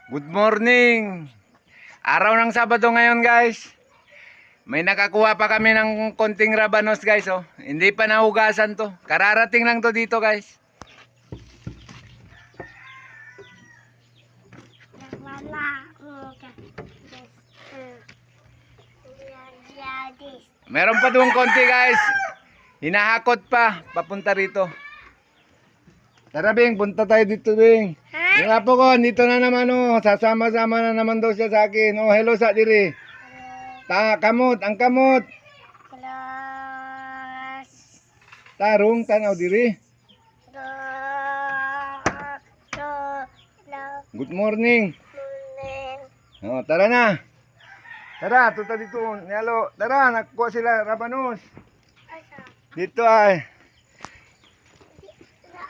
Good morning. Araw ng Sabado ngayon, guys. May nakakuha pa kami ng konting rabanos, guys, oh. Hindi pa nahugasan to. Kararating lang to dito, guys. Meron pa doon konti, guys. Hinahakot pa papunta rito. Tara, Bing, punta tayo dito, Bing. Yung apo ko, dito na naman, oh. Sasama-sama na naman daw siya sa akin. Oh, hello sa diri. Kamot, ang kamot. Tarong, tanaw diri. Good morning. Oh, tara na. Tara, tuta dito. Nalo, tara, nakuha sila rabanos. Dito ay.